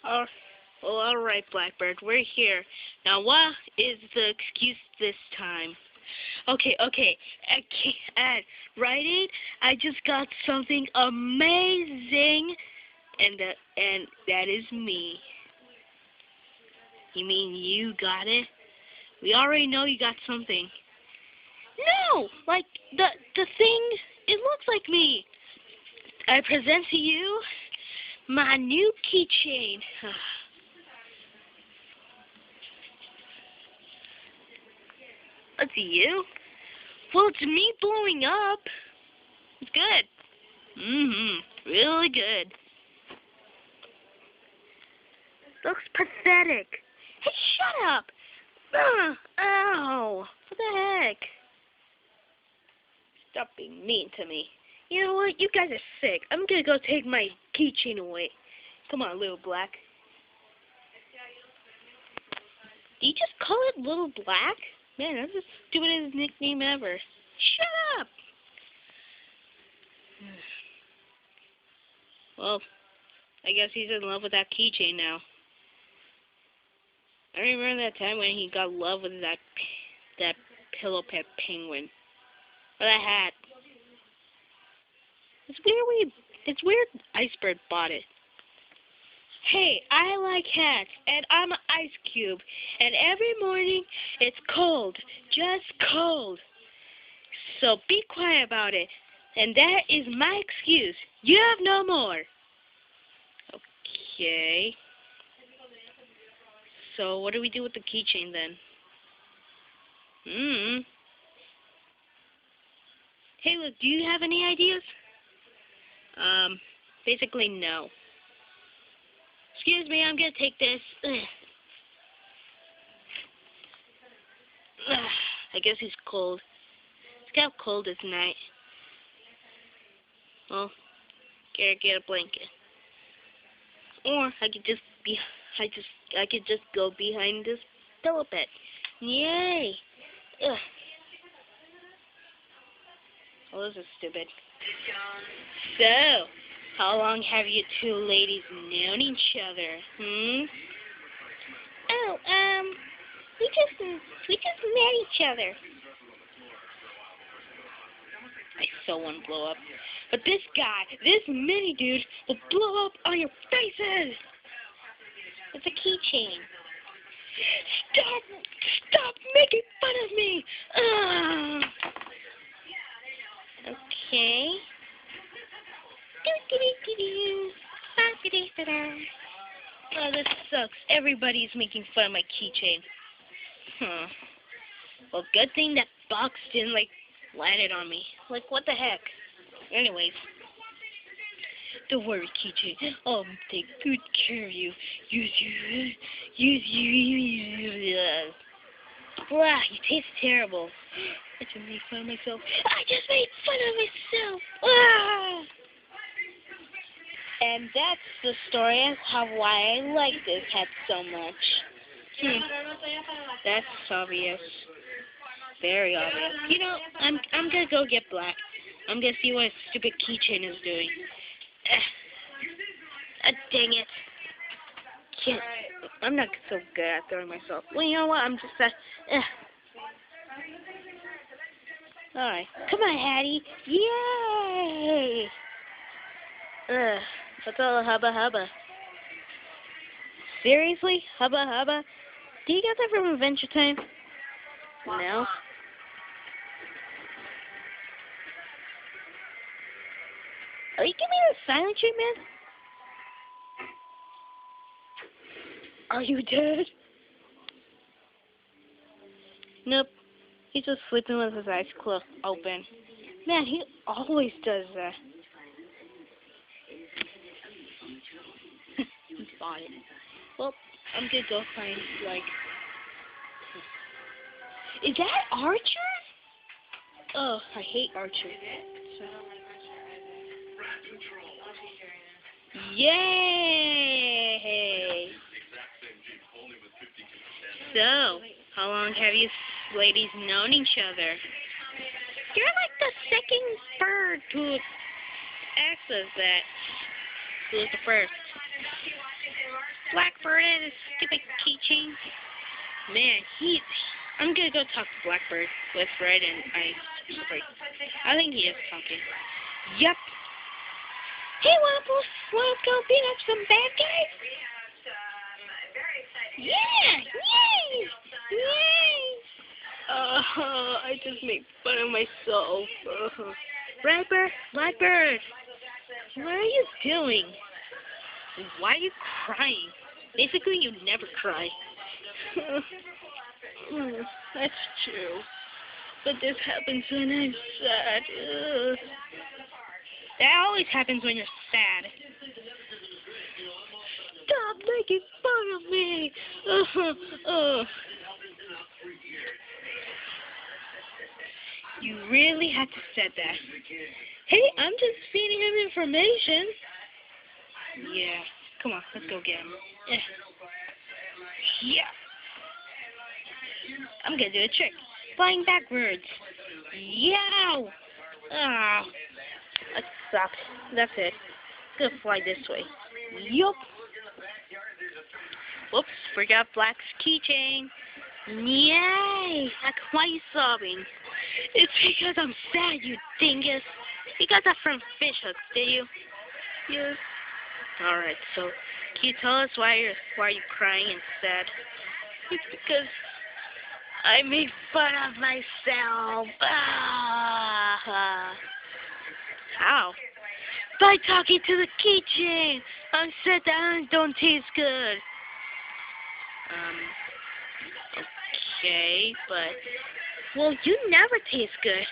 Oh, well, alright, Blackbird, we're here. Now, what is the excuse this time? Okay, Rite Aid, I just got something amazing, and that is me. You mean you got it? We already know you got something. No, like the thing. It looks like me. I present to you my new keychain. Let's see you. Well, it's me blowing up. It's good. Really good. Looks pathetic. Hey, shut up. Ow. What the heck? Stop being mean to me. You know what? You guys are sick. I'm gonna go take my keychain away. Come on, Little Black. Did you just call it Little Black? Man, that's the stupidest nickname ever. Shut up! Well, I guess he's in love with that keychain now. I remember that time when he got in love with that pillow pet penguin. Or that hat. It's weird Iceberg bought it. Hey, I like hats, and I'm an ice cube, and every morning it's cold, just cold. So be quiet about it, and that is my excuse. You have no more. Okay. So what do we do with the keychain then? Hey, look, do you have any ideas? Basically no. Excuse me, I'm gonna take this. I guess he's cold. It's kind of cold this night. Well, gotta get a blanket. Or I could just go behind this pillow pet. Yay! Ugh. Oh, this is stupid. So, how long have you two ladies known each other? Oh, we just met each other. I so want to blow up. But this guy, this mini dude, will blow up on your faces! It's a keychain. Stop making fun of me! Okay. Oh, this sucks. Everybody's making fun of my keychain. Well, good thing that box didn't, landed on me. What the heck? Anyways. Don't worry, keychain. I'll take good care of you. Wow, you taste terrible. I just made fun of myself. I just made fun of myself. Ah! And that's the story of why I like this hat so much. That's obvious. Very obvious. You know, I'm gonna go get Black. I'm gonna see what a stupid keychain is doing. Dang it. I'm not so good at throwing myself. Well, you know what? I'm just Alright. Come on, Hattie. Yay! What's all the hubba hubba? Seriously? Hubba hubba? Do you get that from Adventure Time? No? Are you giving me the silent treatment? Are you dead? Nope. He's just sleeping with his eyes closed open. Man, he always does that. He bought it. Well, I'm gonna go find, Is that Archer? Oh, I hate Archer. Yay! So, how long have you ladies known each other? You're like the second bird to ask us that. Who was the first? Blackbird and his stupid keychain. Man, I'm gonna go talk to Blackbird with Red and Ice. I think he is talking. Yep. Hey, wanna go beat up some bad guys? Yeah! Yay! Yay! I just made fun of myself. Blackbird, what are you doing? Why are you crying? Basically, you never cry. That's true. But this happens when I'm sad. That always happens when you're sad. Stop making fun of me! You really had to say that. Hey, I'm just feeding him information. Yeah, come on, let's go get him. Yeah. I'm gonna do a trick. Flying backwards. Yow! Ah, that sucked. That's it. Gonna fly this way. Yup. Whoops, forgot Black's keychain. Yay! Why are you sobbing? It's because I'm sad, you dingus. You got that from fish hooks, did you? Yes. Alright, so can you tell us why are you crying and sad? It's because I made fun of myself. How? By talking to the keychain. I said that I don't taste good. Okay, but well, you never taste good.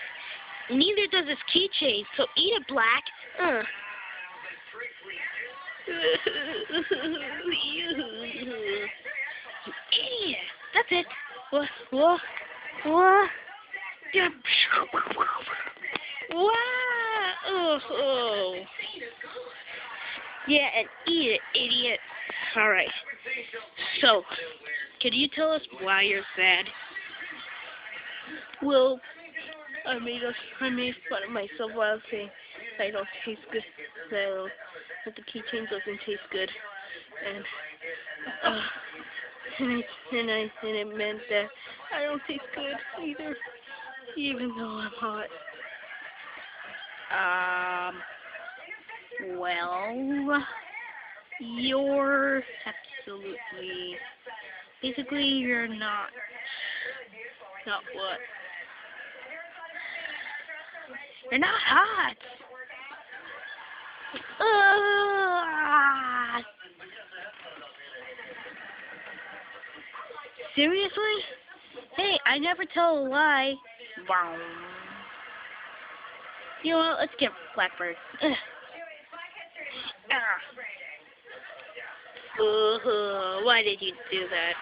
Neither does this keychain. So eat it, Black. You idiot. That's it. What? Yeah. Wow. Oh. Yeah, and eat it, idiot. All right. So, can you tell us why you're sad? Well, I made fun of myself while I was saying I don't taste good. That the keychain doesn't taste good, and it meant that I don't taste good either, even though I'm hot. Well, you're absolutely, basically you're not what? You're not hot. Seriously? Hey, I never tell a lie. Wow. You know what? Let's get Blackbird. Why did you do that?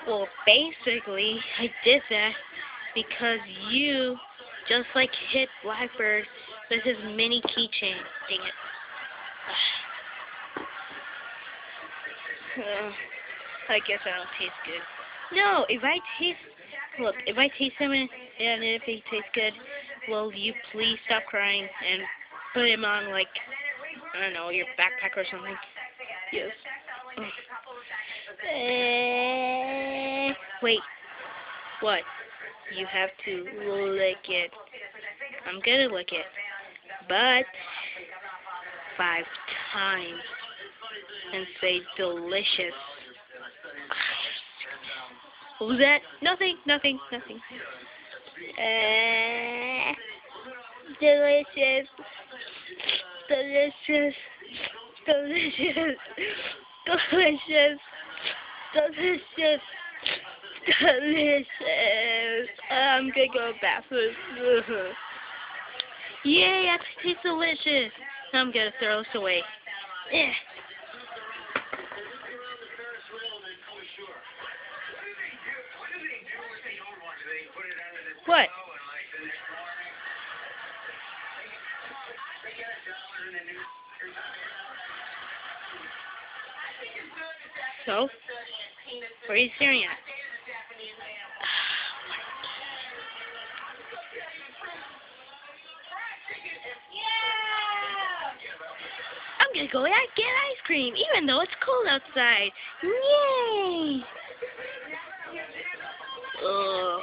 Well, basically, I did that because you just hit Blackbird with his mini keychain. Dang it. I guess I don't taste good. No, if I taste him and if he tastes good, will you please stop crying and put him on, I don't know, your backpack or something? Yes. Wait. What? You have to lick it. I'm gonna lick it. But 5 times. And say delicious. What was that? Nothing. Delicious. I'm gonna go bathroom. Yay, it tastes delicious. I'm gonna throw this away. What? So? What are you staring at? I'm gonna go out get ice cream, even though it's cold outside. Yay! Oh,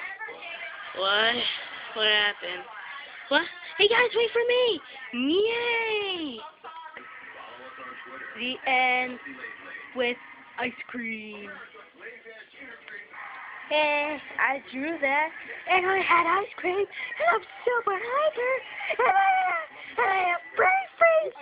what? What happened? What? Hey guys, wait for me! Yay! The end with ice cream. And I drew that, and I had ice cream, and I'm super hyper, and I have brain freeze.